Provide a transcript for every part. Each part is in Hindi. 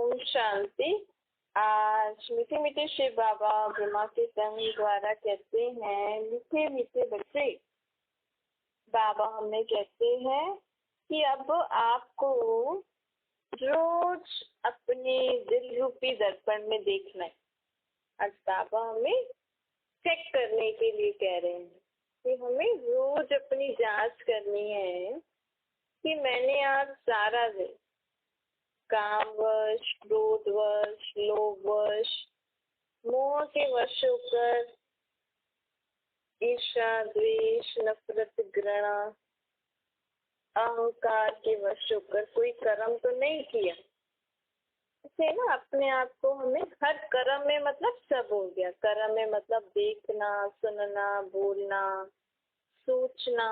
ओम शांति। आज मीठे मीठे शिव बाबा ब्रह्मा के संग द्वारा कहते हैं, मीठे मीठे बच्चे, बाबा हमें कहते हैं कि अब आपको रोज अपने दिल रूपी दर्पण में देखना है। आज बाबा हमें चेक करने के लिए कह रहे हैं कि हमें रोज अपनी जांच करनी है कि मैंने आज सारा दिन कामवश, क्रोधवश, लोभवश, मोह के वश होकर ईर्ष्या, द्वेष, नफरत, घृणा, अहंकार के वश होकर कोई कर्म तो नहीं किया। इसे ना अपने आप को हमें हर कर्म में मतलब सब हो गया। कर्म में मतलब देखना, सुनना, बोलना, सोचना,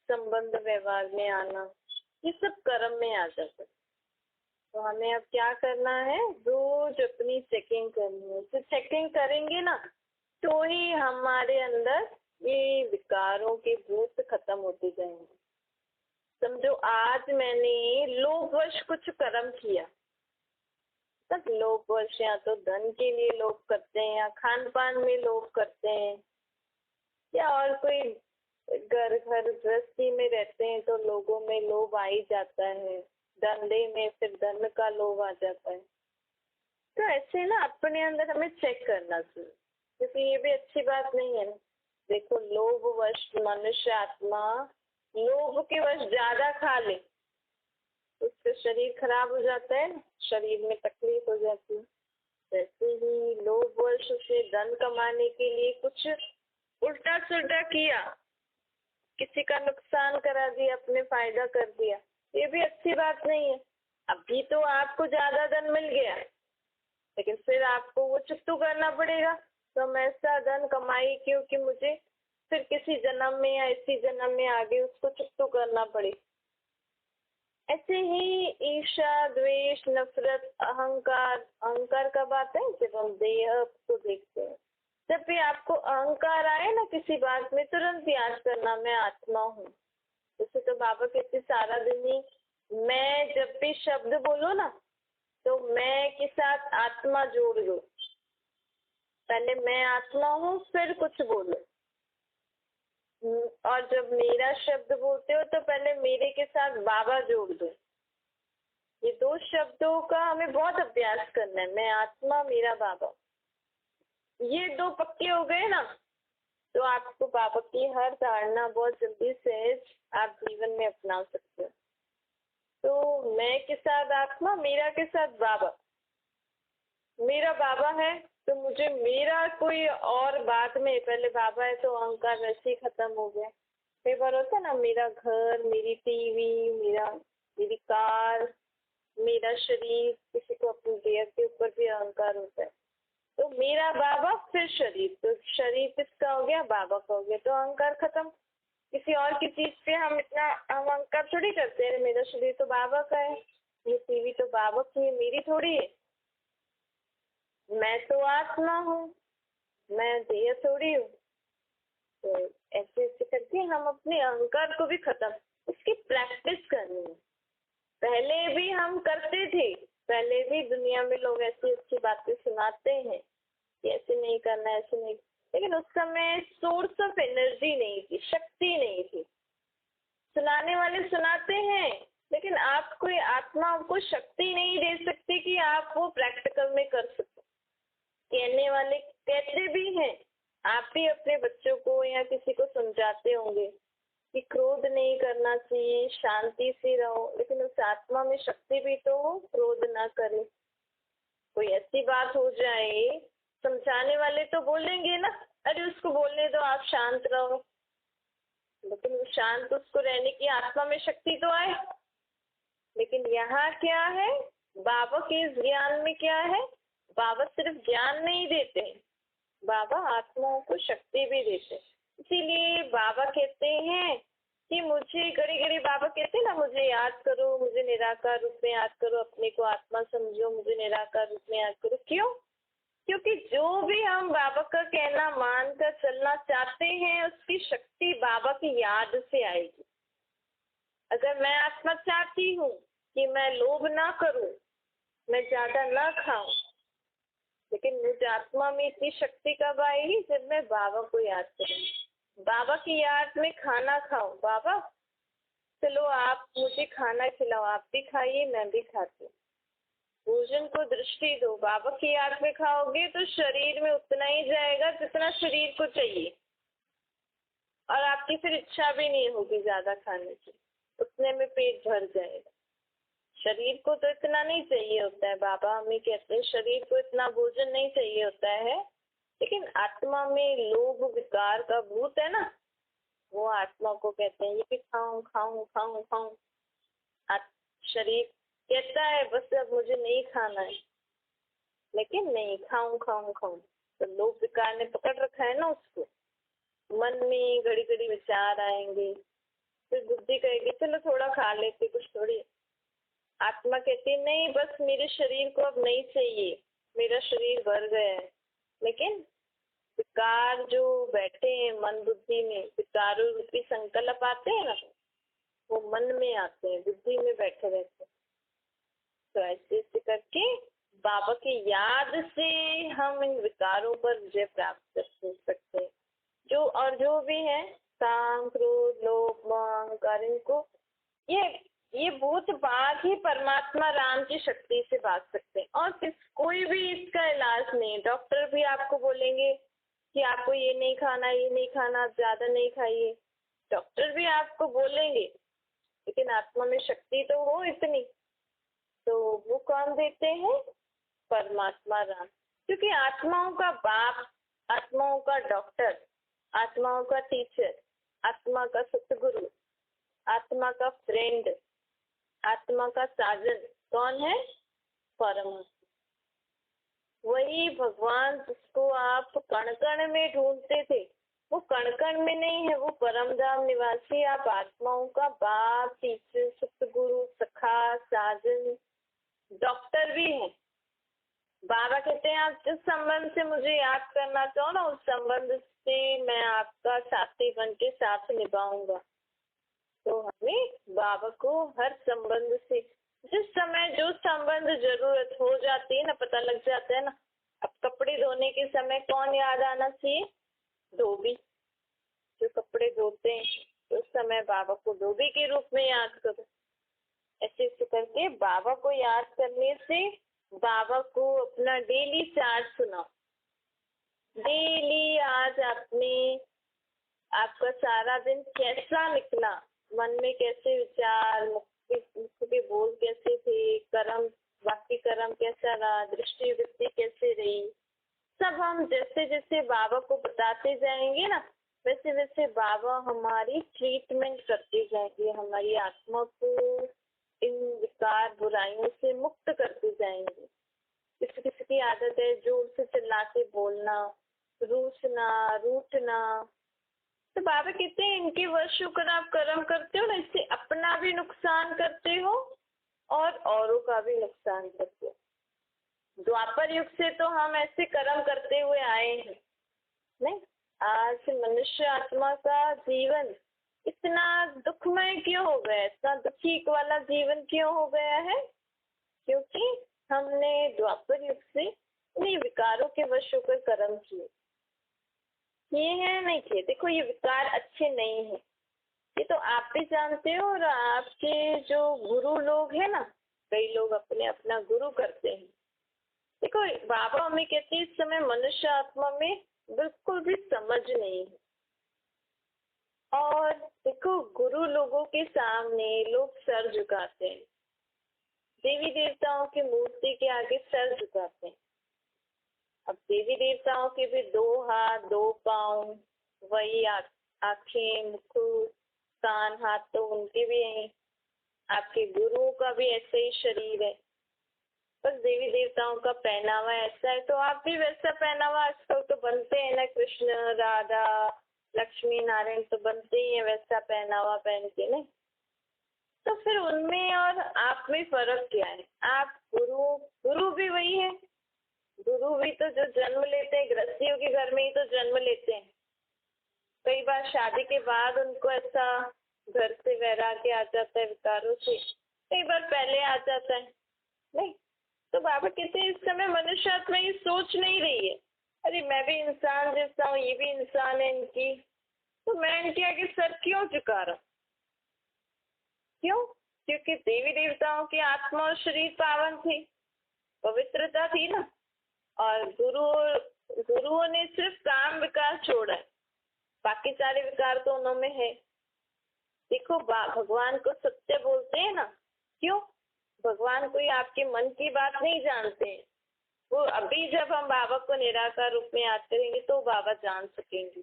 संबंध व्यवहार में आना, ये सब कर्म में आ जाता है। तो हमें अब क्या करना है, रोज अपनी चेकिंग करनी है। तो चेकिंग करेंगे ना तो ही हमारे अंदर ये विकारों के भूत खत्म होते जाएंगे। समझो आज मैंने लोभवश कुछ कर्म किया, तब लोभवश या तो धन के लिए लोभ करते हैं, या खान पान में लोभ करते हैं, या और कोई घर गृहस्थी में रहते हैं तो लोगों में लोभ आ ही जाता है, धंधे में फिर धन का लोभ आ जाता है। तो ऐसे ना अपने अंदर हमें चेक करना चाहिए, क्योंकि ये भी अच्छी बात नहीं है ना। देखो, लोभवश मनुष्य आत्मा लोभ के वश ज्यादा खा ले तो उसका शरीर खराब हो जाता है, शरीर में तकलीफ हो जाती है। वैसे ही लोभवश से धन कमाने के लिए कुछ उल्टा सुल्टा किया, किसी का नुकसान करा दिया, अपने फायदा कर दिया, ये भी अच्छी बात नहीं है। अभी तो आपको ज्यादा धन मिल गया, लेकिन फिर आपको वो चुकता करना पड़ेगा। तो हम ऐसा धन कमाई क्योंकि मुझे फिर किसी जन्म में या इसी जन्म में आगे उसको चुकता करना पड़े। ऐसे ही ईर्ष्या, द्वेष, नफरत, अहंकार। अहंकार कब आता है? जब हम देह को देखते हैं। जब भी आपको अहंकार आए ना किसी बात में, तुरंत याद करना मैं आत्मा हूँ। जैसे तो बाबा कहते सारा दिन ही मैं जब भी शब्द बोलो ना तो मैं के साथ आत्मा जोड़ दो। पहले मैं आत्मा हूँ, फिर कुछ बोलो। और जब मेरा शब्द बोलते हो तो पहले मेरे के साथ बाबा जोड़ दो। ये दो शब्दों का हमें बहुत अभ्यास करना है। मैं आत्मा, मेरा बाबा, ये दो पक्के हो गए ना तो आपको बाबा की हर धारणा बहुत जल्दी से आप जीवन में अपना सकते हो। तो मैं के साथ आत्मा, मेरा के साथ बाबा। मेरा बाबा है तो मुझे मेरा कोई और बात में, पहले बाबा है तो अहंकार वैसे ही खत्म हो गया। कई बार होता है ना, मेरा घर, मेरी टीवी, मेरी कार, मेरा शरीर, किसी को अपनी देह के ऊपर भी अहंकार होता है। तो मेरा बाबा फिर शरीर, तो शरीर किसका हो गया? बाबा का हो गया। तो अहंकार खत्म। किसी और की चीज पे हम इतना अहंकार थोड़ी करते हैं, मेरा शरीर तो बाबा का है, ये टीवी तो बाबा की है, मेरी थोड़ी है। मैं तो आत्मा हूँ, मैं देह थोड़ी हूँ। तो ऐसे ऐसे करके हम अपने अहंकार को भी खत्म, उसकी प्रैक्टिस करनी है। पहले भी हम करते थे, पहले भी दुनिया में लोग ऐसी अच्छी बातें सुनाते हैं कि ऐसे नहीं करना, ऐसे नहीं, लेकिन उस समय सोर्स ऑफ एनर्जी नहीं थी, शक्ति नहीं थी। सुनाने वाले सुनाते हैं, लेकिन आप कोई आत्मा आपको शक्ति नहीं दे सकती कि आप वो प्रैक्टिकल में कर सको। कहने वाले कहते भी हैं, आप भी अपने बच्चों को या किसी को समझाते होंगे कि क्रोध नहीं करना चाहिए, शांति से रहो, लेकिन उस आत्मा में शक्ति भी तो हो, क्रोध ना करे। कोई ऐसी बात हो जाए, समझाने वाले तो बोलेंगे ना, अरे उसको बोलने दो, आप शांत रहो, लेकिन वो शांत उसको रहने की आत्मा में शक्ति तो आए। लेकिन यहाँ क्या है, बाबा के इस ज्ञान में क्या है, बाबा सिर्फ ज्ञान नहीं देते, बाबा आत्माओं को शक्ति भी देते। इसीलिए बाबा कहते हैं कि मुझे घड़ी घड़ी बाबा कहते हैं ना, मुझे याद करो, मुझे निराकार रूप में याद करो, अपने को आत्मा समझो, मुझे निराकार रूप में याद करो। क्यों? क्योंकि जो भी हम बाबा का कहना मानकर चलना चाहते हैं, उसकी शक्ति बाबा की याद से आएगी। अगर मैं आत्मा चाहती हूँ कि मैं लोभ ना करूं, मैं ज्यादा ना खाऊं, लेकिन मुझे आत्मा में इतनी शक्ति कब आएगी? जब मैं बाबा को याद करूँ, बाबा की याद में खाना खाऊं। बाबा चलो आप मुझे खाना खिलाओ, आप भी खाइए मैं भी खाती हूँ। भोजन को दृष्टि दो। बाबा की याद में खाओगे तो शरीर में उतना ही जाएगा जितना शरीर को चाहिए, और आपकी फिर इच्छा भी नहीं होगी ज्यादा खाने की, उतने में पेट भर जाएगा। शरीर को तो इतना नहीं चाहिए होता है, बाबा हमें कहते हैं शरीर को इतना भोजन नहीं चाहिए होता है, लेकिन आत्मा में लोभ विकार का भूत है ना, वो आत्मा को कहते हैं ये भी खाऊं खाऊं खाऊं खाऊं। शरीर कहता है बस अब मुझे नहीं खाना है, लेकिन नहीं, खाऊं खाऊं खाऊं। तो लोभ विकार ने पकड़ रखा है ना उसको। मन में घड़ी घड़ी विचार आएंगे, फिर बुद्धि कहेगी चलो थोड़ा खा लेते, कुछ थोड़ी। आत्मा कहती है नहीं, बस मेरे शरीर को अब नहीं चाहिए, मेरा शरीर भर गया है। लेकिन विकार जो बैठे हैं मन बुद्धि में, विकारों रूपी संकल्प आते हैं ना, वो मन में आते हैं, बुद्धि में बैठे रहते हैं। तो ऐसे ऐसे करके बाबा की याद से हम इन विकारों पर विजय प्राप्त कर सकते हैं। जो भी है काम क्रोध लोभ मोह अहंकार, इनको ये भूत बात ही परमात्मा राम की शक्ति से बात सकते हैं, और कोई भी इसका इलाज नहीं। डॉक्टर भी आपको बोलेंगे कि आपको ये नहीं खाना, ये नहीं खाना, आप ज्यादा नहीं खाइए, डॉक्टर भी आपको बोलेंगे, लेकिन आत्मा में शक्ति तो हो इतनी, तो वो कौन देते हैं? परमात्मा राम। क्योंकि आत्माओं का बाप, आत्माओं का डॉक्टर, आत्माओं का टीचर, आत्मा का सतगुरु, आत्मा का फ्रेंड, आत्मा का साजन कौन है? परमात्मा। वही भगवान जिसको आप कण कण में ढूंढते थे, वो कण कण में नहीं है, वो परम धाम निवासी। आप आत्माओं का बाप, टीचर, सतगुरु, सखा, साजन, डॉक्टर भी है। बाबा कहते हैं आप जिस संबंध से मुझे याद करना चाहो ना, उस संबंध से मैं आपका साथी बन के साथ निभाऊंगा। तो हमें बाबा को हर संबंध से, जिस समय जो संबंध जरूरत हो जाती है ना, पता लग जाता है ना। अब कपड़े धोने के समय कौन याद आना चाहिए? धोबी। जो कपड़े धोते हैं तो उस समय बाबा को धोबी के रूप में याद करो। ऐसे ऐसे करके बाबा को याद करने से बाबा को अपना डेली चार्ट सुनाओ। डेली आज आपका सारा दिन कैसा निकला, मन में कैसे विचार, मुख के बोल कैसे थे, कर्म, बाकी कर्म कैसा रहा, दृष्टि वृत्ति कैसे रही, सब हम जैसे जैसे बाबा को बताते जाएंगे ना, वैसे वैसे बाबा हमारी ट्रीटमेंट करते जाएंगे, हमारी आत्मा को इन विकार बुराइयों से मुक्त करते जाएंगे। किसी किसी की आदत है जोर से चिल्ला के बोलना, रूसना, रूठना, तो बाबा कहते हैं इनके वश होकर आप कर्म करते हो ना, इससे अपना भी नुकसान करते हो और औरों का भी नुकसान करते हो। द्वापर युग से तो हम ऐसे कर्म करते हुए आए हैं, नहीं? आज मनुष्य आत्मा का जीवन इतना दुखमय क्यों हो गया, इतना दुखी वाला जीवन क्यों हो गया है? क्योंकि हमने द्वापर युग से इन्हीं विकारों के वश होकर कर्म किए हैं, नहीं किए। देखो ये विकार अच्छे नहीं है, ये तो आप भी जानते हो, और आपके जो गुरु लोग हैं ना, कई लोग अपने अपना गुरु करते हैं। देखो बाबा हमें कहते हैं इस समय मनुष्य आत्मा में बिल्कुल भी समझ नहीं है, और देखो गुरु लोगों के सामने लोग सर झुकाते हैं, देवी देवताओं की मूर्ति के आगे सर झुकाते हैं। अब देवी देवताओं के भी 2 हाथ 2 पाँव, वही आंखें, मुख, कान, हाथ तो उनके भी हैं। आपके गुरुओं का भी ऐसे ही शरीर है, बस देवी देवताओं का पहनावा ऐसा है, तो आप भी वैसा पहनावा आजकल तो बनते हैं ना, कृष्ण राधा लक्ष्मी नारायण तो बनते ही है वैसा पहनावा पहन के, नहीं? तो फिर उनमें और आप में फर्क क्या है? आप गुरु भी वही है। गुरु भी तो जो जन्म लेते हैं गृहस्थियों के घर में ही तो जन्म लेते हैं। कई बार शादी के बाद उनको ऐसा घर से वैराग्य आ जाता है विकारों से, कई बार पहले आ जाता है, नहीं? तो बाबा कहते हैं इस समय मनुष्य आत्मा ये सोच नहीं रही है, अरे मैं भी इंसान जैसा हूँ, ये भी इंसान है इनकी, तो मैं इनके आगे सर क्यों झुका रहा हूँ? क्यों? क्योंकि देवी देवताओं की आत्मा और शरीर पावन थी, पवित्रता थी ना। और गुरुओं ने सिर्फ काम विकार छोड़ा है, बाकी सारे विकार तो उन्होंने है। देखो भगवान को सत्य बोलते हैं ना, क्यों? भगवान कोई आपके मन की बात नहीं जानते हैं। वो अभी जब हम बाबा को निराकार रूप में याद करेंगे तो बाबा जान सकेंगे,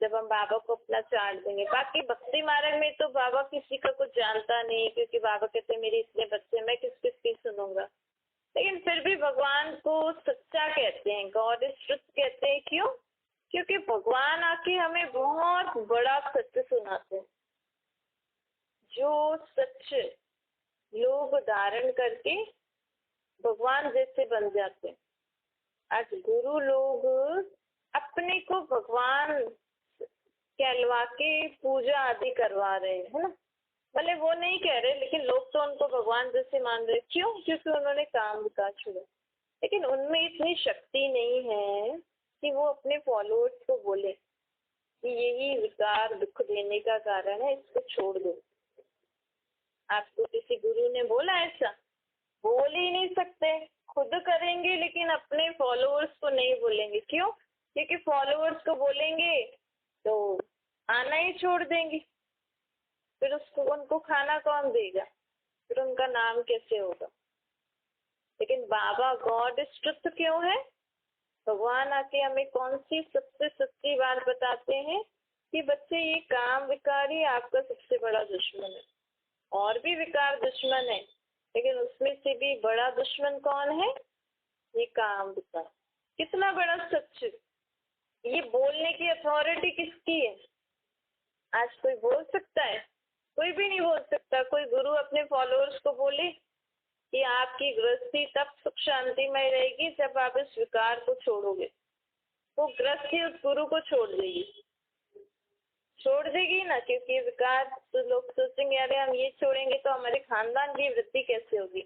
जब हम बाबा को अपना चाट देंगे। बाकी भक्ति मार्ग में तो बाबा किसी का कुछ जानता नहीं, क्योंकि बाबा कहते हैं मेरे इतने बच्चे, मैं किस किस की सुनूंगा। लेकिन फिर भी भगवान को सच्चा कहते हैं, गॉड इज ट्रुथ कहते हैं। क्यों? क्योंकि भगवान आके हमें बहुत बड़ा सत्य सुनाते हैं, जो सच लोग धारण करके भगवान जैसे बन जाते हैं। आज गुरु लोग अपने को भगवान कहलवा के पूजा आदि करवा रहे हैं, है ना। भले वो नहीं कह रहे, लेकिन लोग तो उनको भगवान जैसे मान रहे। क्यों? क्योंकि उन्होंने काम विकार छोड़ा। लेकिन उनमें इतनी शक्ति नहीं है कि वो अपने फॉलोअर्स को बोले कि यही विकार दुख देने का कारण है, इसको छोड़ दो। आपको किसी गुरु ने बोला ऐसा? बोल ही नहीं सकते। खुद करेंगे लेकिन अपने फॉलोअर्स को नहीं बोलेंगे। क्यों? क्योंकि फॉलोअर्स को बोलेंगे तो आना ही छोड़ देंगे, फिर उनको खाना कौन देगा, फिर उनका नाम कैसे होगा। लेकिन बाबा गॉड इज ट्रुथ क्यों है? भगवान आके हमें कौन सी सबसे सच्ची बात बताते हैं कि बच्चे ये काम विकार ही आपका सबसे बड़ा दुश्मन है। और भी विकार दुश्मन है, लेकिन उसमें से भी बड़ा दुश्मन कौन है? ये काम विकार। कितना बड़ा सच! ये बोलने की अथॉरिटी किसकी है? आज कोई बोल सकता है? कोई भी नहीं बोल सकता। कोई गुरु अपने फॉलोअर्स को बोले कि आपकी गृहस्थी तब सुख शांतिमय रहेगी जब आप इस विकार को छोड़ोगे, वो गृहस्थी उस गुरु को छोड़ देगी ना। क्योंकि विकार तो लोग सोचेंगे अरे हम ये छोड़ेंगे तो हमारे खानदान की वृद्धि कैसे होगी।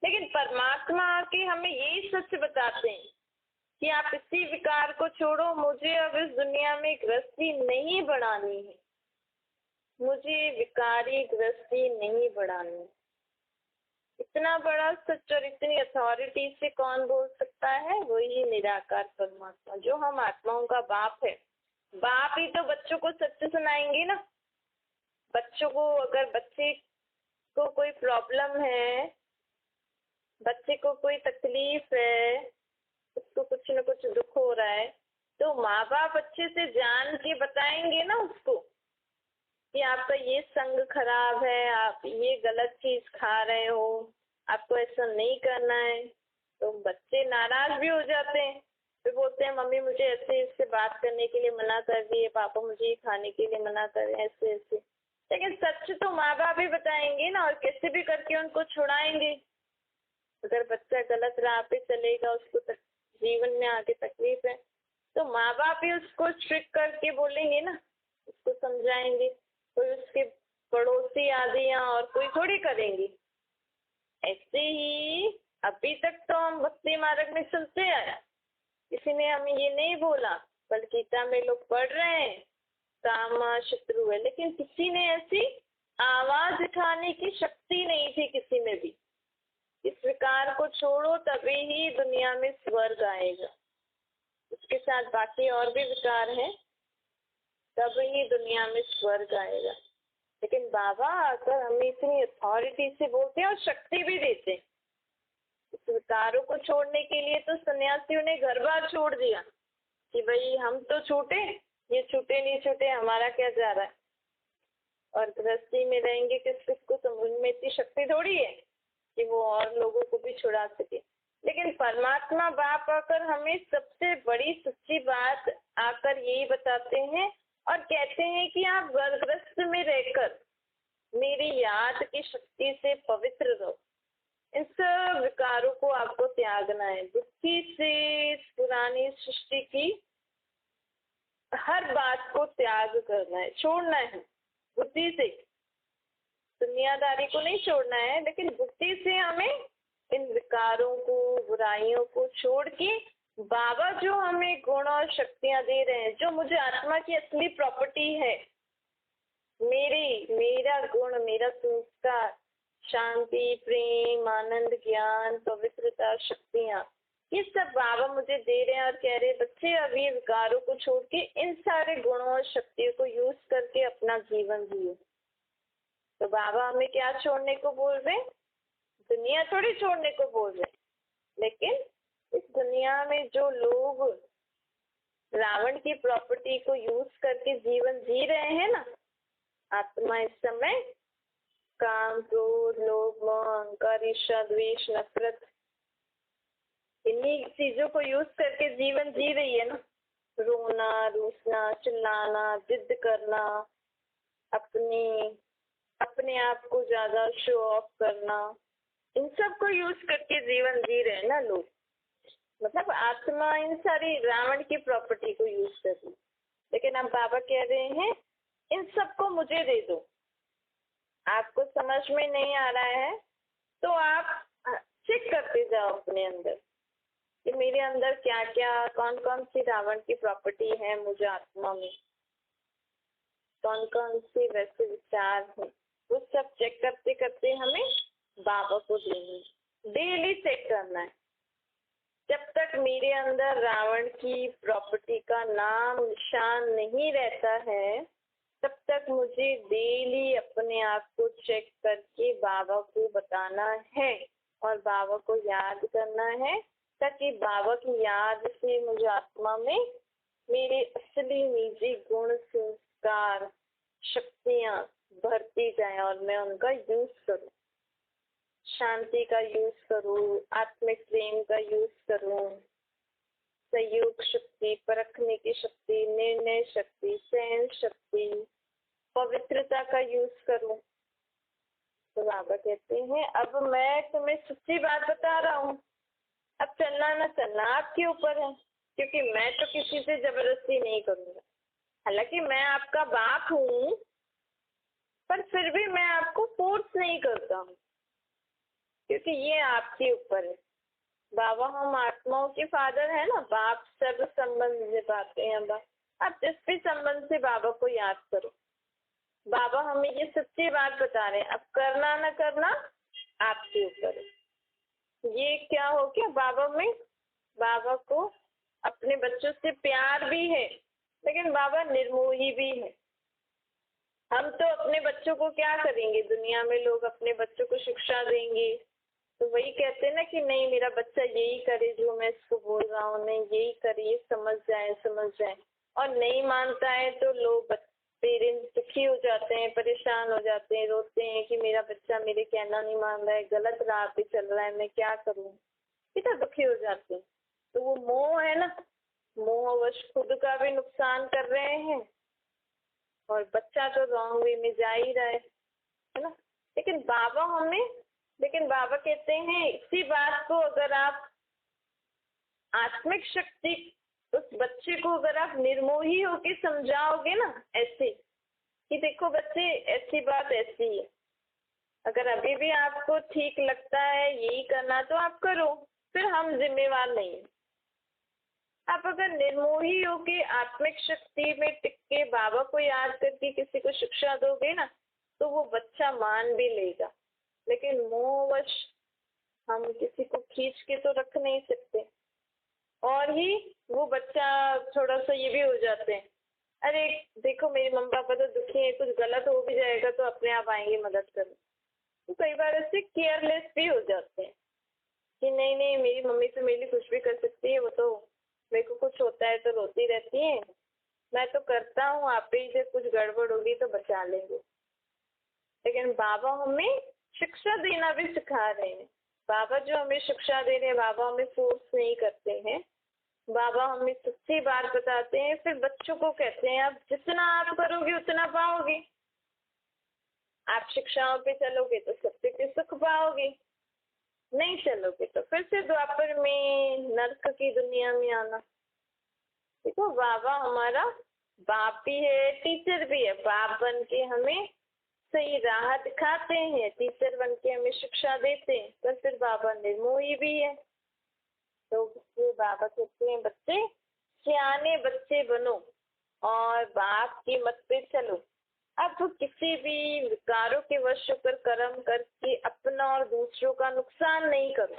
लेकिन परमात्मा आके हमें यही सच बताते हैं कि आप इसी विकार को छोड़ो, मुझे अब इस दुनिया में गृहस्थी नहीं बढ़ानी है, मुझे विकारी गृहस्थी नहीं बढ़ानी। इतना बड़ा सच और इतनी अथॉरिटी से कौन बोल सकता है? वही निराकार परमात्मा, जो हम आत्माओं का बाप है। बाप ही तो बच्चों को सत्य सुनाएंगे ना। बच्चों को, अगर बच्चे को कोई प्रॉब्लम है, बच्चे को कोई तकलीफ है, उसको कुछ न कुछ दुख हो रहा है, तो माँ बाप अच्छे से जान के बताएंगे ना उसको कि आपका ये संग खराब है, आप ये गलत चीज खा रहे हो, आपको ऐसा नहीं करना है। तो बच्चे नाराज भी हो जाते हैं, फिर बोलते हैं मम्मी मुझे ऐसे इससे बात करने के लिए मना कर रही है, पापा मुझे ये खाने के लिए मना कर रहे हैं, ऐसे ऐसे। लेकिन सच तो माँ बाप ही बताएंगे ना, और कैसे भी करके उनको छुड़ाएंगे। अगर बच्चा गलत राह पे चलेगा, उसको जीवन में आगे तकलीफ है, तो माँ बाप ही उसको स्ट्रिक्ट करके बोलेंगे ना, उसको समझाएंगे। कोई उसके पड़ोसी आदि या और कोई थोड़ी करेंगे। ऐसे ही अभी तक तो हम भक्ति मार्ग में चलते आए, किसी ने हमें ये नहीं बोला, बल्कि गीता में लोग पढ़ रहे हैं काम शत्रु है, लेकिन किसी ने ऐसी आवाज उठाने की शक्ति नहीं थी किसी में भी। इस विकार को छोड़ो तभी ही दुनिया में स्वर्ग आएगा। उसके साथ बाकी और भी विकार हैं, तब ही दुनिया में स्वर्ग आएगा। लेकिन बाबा अगर हमें इतनी अथॉरिटी से बोलते हैं और शक्ति भी देते हैं, इस विकारों को छोड़ने के लिए तो सन्यासियों ने घर बार छोड़ दिया कि भाई हम तो छूटे, ये छूटे नहीं छूटे हमारा क्या जा रहा है। और गृहस्थी में रहेंगे किस को, समझ में इतनी शक्ति थोड़ी है कि वो और लोगों को भी छुड़ा सके। लेकिन परमात्मा बाप आकर हमें सबसे बड़ी सच्ची बात आकर यही बताते हैं और कहते हैं कि आप गृहस्थ में रहकर मेरी याद की शक्ति से पवित्र रहो। इन सब विकारों को आपको त्यागना है, बुद्धि से इस पुरानी सृष्टि की हर बात को त्याग करना है, छोड़ना है बुद्धि से। दुनियादारी को नहीं छोड़ना है, लेकिन बुद्धि से हमें इन विकार विकारों को, बुराइयों को छोड़ के बाबा जो हमें गुण और शक्तियां दे रहे हैं, जो मुझे आत्मा की असली प्रॉपर्टी है, मेरा गुण, मेरा संस्कार, शांति, प्रेम, आनंद, ज्ञान, पवित्रता, शक्तियां, ये सब बाबा मुझे दे रहे हैं और कह रहे हैं बच्चे अब ये विकारों को छोड़ के इन सारे गुणों और शक्तियों को यूज करके अपना जीवन जियो। तो बाबा हमें क्या छोड़ने को बोल रहे हैं? दुनिया थोड़ी छोड़ने को बोल रहे हैं, लेकिन इस दुनिया में जो लोग रावण की प्रॉपर्टी को यूज करके जीवन जी रहे हैं ना, आत्मा इस समय काम, क्रोध, लोभ, मोह, अहंकार, ईर्ष्या, द्वेष, नफरत, इन्हीं चीजों को यूज करके जीवन जी रही है ना। रोना, रूसना, चिल्लाना, जिद करना, अपने आप को ज्यादा शो ऑफ करना, इन सब को यूज करके जीवन जी रहे हैं ना लोग। मतलब आत्मा इन सारी रावण की प्रॉपर्टी को यूज कर रही, लेकिन अब बाबा कह रहे हैं इन सबको मुझे दे दो। आपको समझ में नहीं आ रहा है तो आप चेक करते जाओ अपने अंदर कि मेरे अंदर क्या क्या, कौन कौन सी रावण की प्रॉपर्टी है मुझे आत्मा में, कौन कौन से वैसे विचार हैं, वो सब चेक करते करते हमें बाबा को देंगे। डेली चेक करना है। जब तक मेरे अंदर रावण की प्रॉपर्टी का नाम निशान नहीं रहता है, तब तक मुझे डेली अपने आप को चेक करके बाबा को बताना है और बाबा को याद करना है, ताकि बाबा की याद से मुझे आत्मा में मेरे असली निजी गुण, संस्कार, शक्तियां भरती जाए और मैं उनका यूज करूं। शांति का यूज करूं, आत्मिक प्रेम का यूज करूं, सहयोग शक्ति, परखने की शक्ति, निर्णय शक्ति, सहन शक्ति, पवित्रता का यूज करूं। तो बाबा कहते हैं अब मैं तुम्हें सच्ची बात बता रहा हूँ, अब चलना ना चलना आपके ऊपर है, क्योंकि मैं तो किसी से जबरदस्ती नहीं करूंगा। हालांकि मैं आपका बाप हूँ, पर फिर भी मैं आपको फोर्स नहीं करता हूँ, क्योंकि ये आपके ऊपर है। बाबा हम आत्माओं के फादर है ना, बाप सर्व संबंध निभाते हैं। आप जिस भी संबंध से बाबा को याद करो, बाबा हमें ये सच्ची बात बता रहे हैं, अब करना ना करना आपके ऊपर है। ये क्या हो गया बाबा में, बाबा को अपने बच्चों से प्यार भी है, लेकिन बाबा निर्मोही भी है। हम तो अपने बच्चों को क्या करेंगे, दुनिया में लोग अपने बच्चों को शिक्षा देंगे तो वही कहते हैं ना कि नहीं मेरा बच्चा यही करे जो मैं इसको बोल रहा हूँ, नहीं यही करे, ये समझ जाए, और नहीं मानता है तो लोग पेरेंट्स दुखी हो जाते हैं, परेशान हो जाते हैं, रोते हैं कि मेरा बच्चा मेरे कहना नहीं मान रहा है, गलत राह पे चल रहा है, मैं क्या करूँ, कितना दुखी हो जाते हैं। तो वो मोह है ना, मोहवश खुद का भी नुकसान कर रहे हैं और बच्चा तो रॉन्ग वे में जा ही रहा है ना। लेकिन बाबा कहते हैं इसी बात को अगर आप आत्मिक शक्ति उस बच्चे को अगर आप निर्मोही होके समझाओगे ना, ऐसे कि देखो बच्चे ऐसी बात ऐसी है, अगर अभी भी आपको ठीक लगता है यही करना तो आप करो, फिर हम जिम्मेवार नहीं। आप अगर निर्मोही होके आत्मिक शक्ति में टिक के बाबा को याद करके किसी को शिक्षा दोगे ना, तो वो बच्चा मान भी लेगा। लेकिन मोहवश हम किसी को खींच के तो रख नहीं सकते, और ही वो बच्चा थोड़ा सा ये भी हो जाते हैं, अरे देखो मेरे मम्मी पापा तो दुखी है, कुछ गलत हो भी जाएगा तो अपने आप आएंगे मदद करने। तो कई बार ऐसे केयरलेस भी हो जाते हैं कि नहीं मेरी मम्मी तो मेरे लिए कुछ भी कर सकती है, वो तो मेरे को कुछ होता है तो रोती रहती है, मैं तो करता हूँ, आप ही जब कुछ गड़बड़ होगी तो बचा लेंगे। लेकिन बाबा हमें शिक्षा देना भी सिखा रहे हैं। बाबा जो हमें शिक्षा दे रहे हैं, बाबा हमें फोर्स नहीं करते हैं, बाबा हमें सच्ची बात बताते हैं, फिर बच्चों को कहते हैं आप जितना आप करोगे उतना पाओगे, आप शिक्षाओं पे चलोगे तो सत्य के सुख पाओगे, नहीं चलोगे तो फिर से द्वापर में नर्क की दुनिया में आना। देखो बाबा हमारा बाप भी है, टीचर भी है, बाप बन के हमें सही राह दिखाते हैं, टीचर बन के हमें शिक्षा देते हैं, पर फिर बाबा निर्मोही भी है। तो फिर बाबा कहते हैं बच्चे, सियाने बच्चे बनो और बाप की मत पे चलो। अब किसी भी विकारों के वश होकर कर्म करके अपना और दूसरों का नुकसान नहीं करो।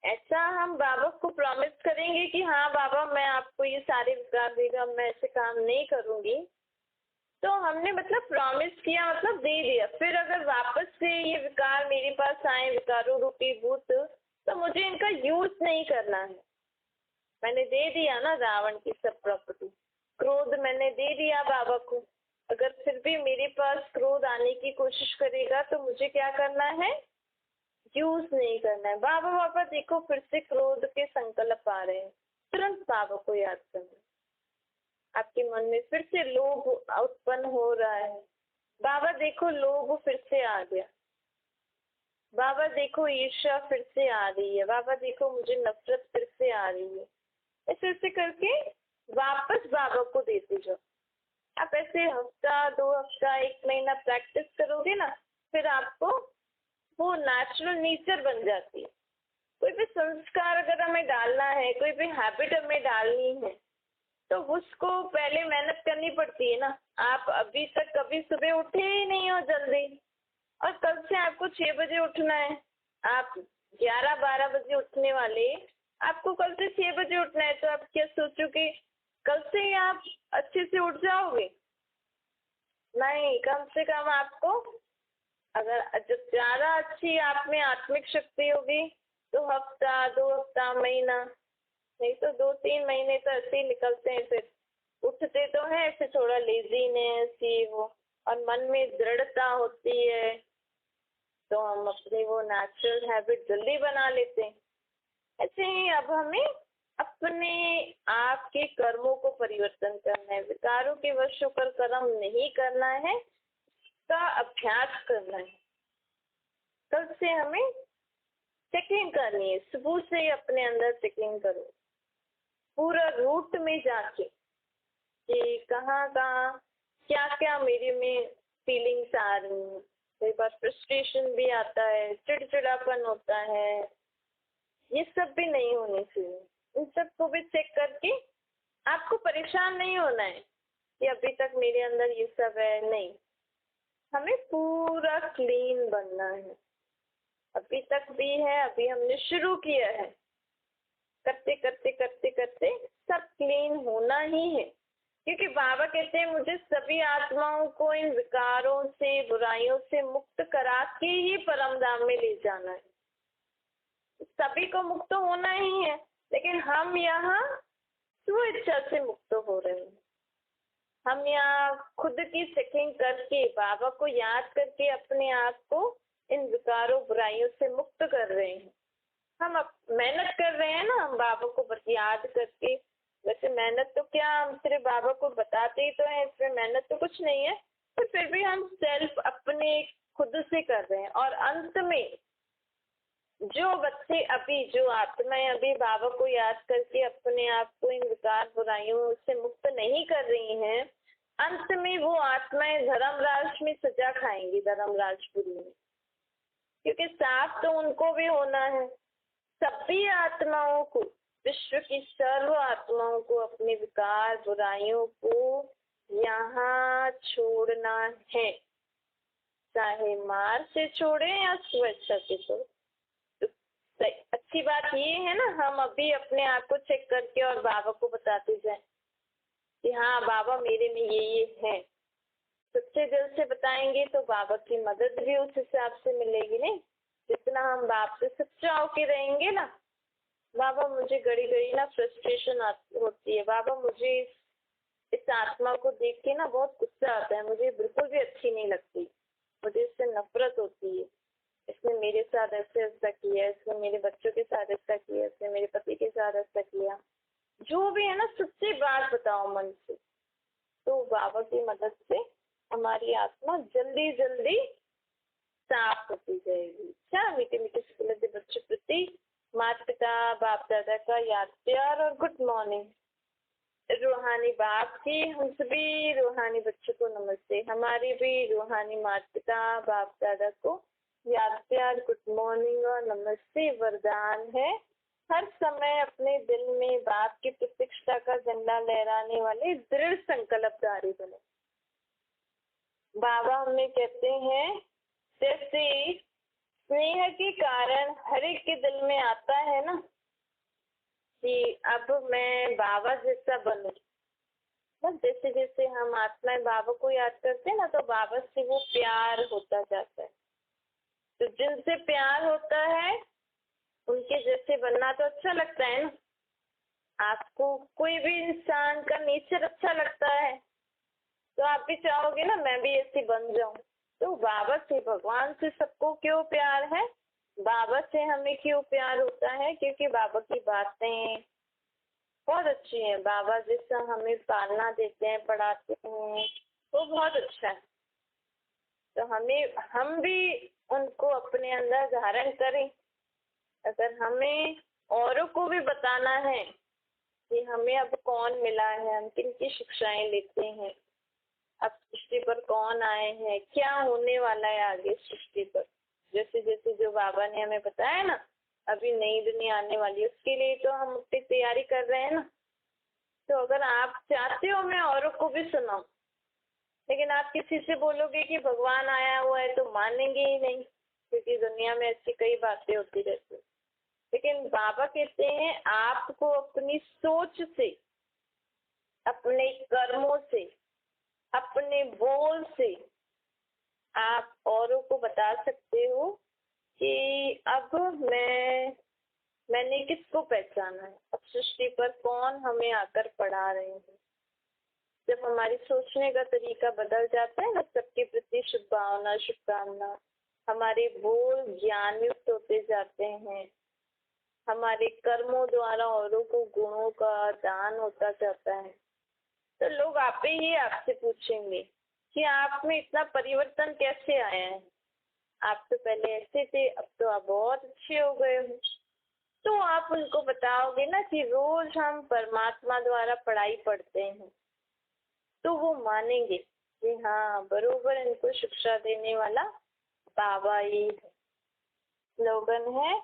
ऐसा हम बाबा को प्रॉमिस करेंगे कि हाँ बाबा मैं आपको ये सारे विकार देगा, मैं ऐसे काम नहीं करूंगी, तो हमने मतलब प्रॉमिस किया, मतलब दे दिया। फिर अगर वापस से ये विकार मेरे पास आए, विकारों रूपी भूत, तो मुझे इनका यूज नहीं करना है। मैंने दे दिया ना रावण की सब प्रॉपर्टी, क्रोध मैंने दे दिया बाबा को। अगर फिर भी मेरे पास क्रोध आने की कोशिश करेगा तो मुझे क्या करना है, यूज नहीं करना है। बाबा बाबा देखो फिर से क्रोध के संकल्प आ रहे हैं, तुरंत बाबा को याद करना। आपके मन में फिर से लोभ उत्पन्न हो रहा है, बाबा देखो लोभ फिर से आ गया, बाबा देखो ईर्ष्या फिर से आ रही है, बाबा देखो मुझे नफरत फिर से आ रही है। ऐसे ऐसे करके वापस बाबा को देते जाओ। आप ऐसे हफ्ता, 2 हफ्ता, 1 महीना प्रैक्टिस करोगे ना, फिर आपको वो नेचुरल नेचर बन जाती है। कोई भी संस्कार अगर हमें डालना है, कोई भी हैबिट हमें डालनी है, तो उसको पहले मेहनत करनी पड़ती है ना। आप अभी तक कभी सुबह उठे ही नहीं हो जल्दी, और कल से आपको 6 बजे उठना है। आप 11-12 बजे उठने वाले, आपको कल से 6 बजे उठना है, तो आप क्या सोचोगे कल से ही आप अच्छे से उठ जाओगे? नहीं, कम से कम आपको, अगर जब ज्यादा अच्छी आप में आत्मिक शक्ति होगी तो हफ्ता, 2 हफ्ता, महीना, नहीं तो 2-3 महीने तो ऐसे ही निकलते हैं। फिर उठते तो है, फिर थोड़ा लेजीनेस ये वो, और मन में दृढ़ता होती है, तो हम अपनी वो नेचुरल हैबिट जल्दी बना लेते हैं। ऐसे ही अब हमें अपने आप के कर्मों को परिवर्तन करना है, विकारों के वश होकर कर्म नहीं करना है, का अभ्यास करना है। कल से हमें चेकिंग करनी है, सुबह से ही अपने अंदर चेकिंग करो, पूरा रूट में जाके कि कहाँ कहाँ क्या क्या मेरे में फीलिंग्स आ रही हैं। कई बार फ्रस्ट्रेशन भी आता है, चिड़चिड़ापन होता है, ये सब भी नहीं होनी चाहिए। इन सब को भी चेक करके आपको परेशान नहीं होना है कि अभी तक मेरे अंदर ये सब है, नहीं, हमें पूरा क्लीन बनना है। अभी तक भी है, अभी हमने शुरू किया है, करते करते करते करते सब क्लीन होना ही है। क्योंकि बाबा कहते हैं मुझे सभी आत्माओं को इन विकारों से, बुराइयों से मुक्त करा के ही परम धाम में ले जाना है। सभी को मुक्त होना ही है, लेकिन हम यहाँ स्वेच्छा से मुक्त हो रहे हैं। हम यहाँ खुद की चेकिंग करके, बाबा को याद करके अपने आप को इन विकारों, बुराइयों से मुक्त कर रहे हैं। हम मेहनत कर रहे हैं ना, हम बाबा को बस याद करके। वैसे मेहनत तो क्या, हम सिर्फ बाबा को बताते ही तो है, इसमें मेहनत तो कुछ नहीं है, पर फिर भी हम सेल्फ अपने खुद से कर रहे हैं। और अंत में जो बच्चे अभी, जो आत्माएं अभी बाबा को याद करके अपने आप को इन विकार, बुराइयों से मुक्त नहीं कर रही हैं, अंत में वो आत्माएं धर्मराज में सजा खाएंगी, धर्मराजपुरी में। क्योंकि साफ तो उनको भी होना है। सभी आत्माओं को, विश्व की सर्व आत्माओं को अपने विकार, बुराइयों को यहाँ छोड़ना है, चाहे मार से छोड़े या स्वेच्छा से छोड़े। तो अच्छी बात ये है ना, हम अभी अपने आप को चेक करके और बाबा को बताते जाए कि हाँ बाबा मेरे में ये है। सच्चे दिल से बताएंगे तो बाबा की मदद भी उस हिसाब से मिलेगी। नहीं, जितना हम बाप से सच्चा होके रहेंगे ना, बाबा मुझे घड़ी घड़ी ना फ्रस्ट्रेशन होती है, बाबा मुझे इस आत्मा को देख के ना बहुत गुस्सा आता है, मुझे बिल्कुल भी अच्छी नहीं लगती, मुझे इससे नफरत होती है, इसने मेरे साथ ऐसे ऐसा किया, इसने मेरे बच्चों के साथ ऐसा किया, इसने मेरे पति के साथ ऐसा किया। जो भी है ना, सच्ची बात बताओ मन से, तो बाबा की मदद से हमारी आत्मा जल्दी जल्दी साफ होती जाएगी। अच्छा, मीठे मीठे स्कूल के बच्चों प्रति माता पिता, बाप दादा का याद, प्यार और गुड मॉर्निंग। रूहानी बाप की हम सभी रूहानी बच्चों को नमस्ते। हमारी भी रूहानी माता पिता बाप दादा को याद प्यार गुड मॉर्निंग और नमस्ते वरदान है। हर समय अपने दिल में बाप की प्रतीक्षा का झंडा लहराने वाले दृढ़ संकल्पधारी बने। बाबा हमें कहते हैं जैसे स्नेह के कारण हर एक के दिल में आता है ना कि अब मैं बाबा जैसा बनूं। बस जैसे जैसे हम आत्माएं बाबा को याद करते हैं ना तो बाबा से वो प्यार होता जाता है। तो जिनसे प्यार होता है उनके जैसे बनना तो अच्छा लगता है ना। आपको कोई भी इंसान का नेचर अच्छा लगता है तो आप भी चाहोगे ना मैं भी ऐसी बन जाऊं। तो बाबा से भगवान से सबको क्यों प्यार है, बाबा से हमें क्यों प्यार होता है, क्योंकि बाबा की बातें बहुत अच्छी हैं। बाबा जैसा हमें पालना देते हैं पढ़ाते हैं वो बहुत अच्छा है। तो हम भी उनको अपने अंदर धारण करें। अगर हमें औरों को भी बताना है कि हमें अब कौन मिला है, हम किन की शिक्षाएं लेते हैं, अब सृष्टि पर कौन आए हैं, क्या होने वाला है आगे सृष्टि पर, जैसे जैसे जो बाबा ने हमें बताया ना अभी नई दुनिया आने वाली है उसके लिए तो हम अपनी तैयारी कर रहे हैं ना। तो अगर आप चाहते हो मैं औरों को भी सुनाऊं, लेकिन आप किसी से बोलोगे कि भगवान आया हुआ है तो मानेंगे ही नहीं, क्योंकि दुनिया में ऐसी कई बातें होती रहती है। लेकिन बाबा कहते हैं आपको अपनी सोच से, अपने कर्मों से, अपने बोल से आप औरों को बता सकते हो कि अब मैंने किसको पहचाना है, अब सृष्टि पर कौन हमें आकर पढ़ा रहे हैं। जब हमारी सोचने का तरीका बदल जाता है ना, सबके प्रति शुभ भावना शुभकामना, हमारे बोल ज्ञान युक्त होते जाते हैं, हमारे कर्मों द्वारा औरों को गुणों का दान होता जाता है, तो लोग आपे ही आपसे पूछेंगे कि आप में इतना परिवर्तन कैसे आया है, आप तो पहले ऐसे थे अब तो आप बहुत अच्छे हो गए हो। तो आप उनको बताओगे ना कि रोज हम परमात्मा द्वारा पढ़ाई पढ़ते हैं, तो वो मानेंगे कि हाँ बरोबर इनको शिक्षा देने वाला बाबा ही है। स्लोगन है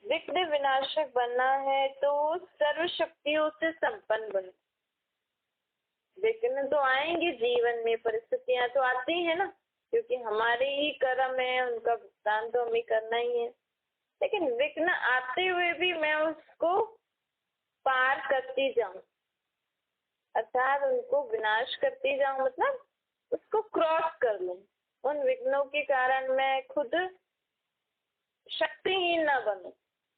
विघ्न विनाशक बनना है तो सर्व शक्तियों से संपन्न बनो। विघ्न तो आएंगे जीवन में, परिस्थितियां तो आती है ना, क्योंकि हमारे ही कर्म है, उनका भुगतान तो हमें करना ही है। लेकिन विघ्न आते हुए भी मैं उसको पार करती जाऊं, अर्थात उनको विनाश करती जाऊं, मतलब उसको क्रॉस कर लूं। उन विघ्नों के कारण मैं खुद शक्तिहीन न बनूं।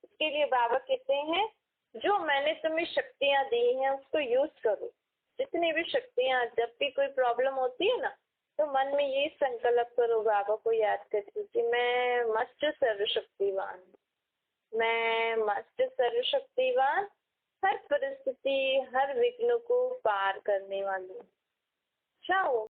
इसके लिए बाबा कहते हैं जो मैंने तुम्हें शक्तियां दी हैं उसको यूज करो। जितनी भी शक्तियां, जब भी कोई प्रॉब्लम होती है ना तो मन में यही संकल्प करो बाबा को याद करके कि मैं मस्त सर्वशक्तिवान, मैं मस्त सर्वशक्तिवान, हर परिस्थिति हर विघ्न को पार करने वाली। अच्छा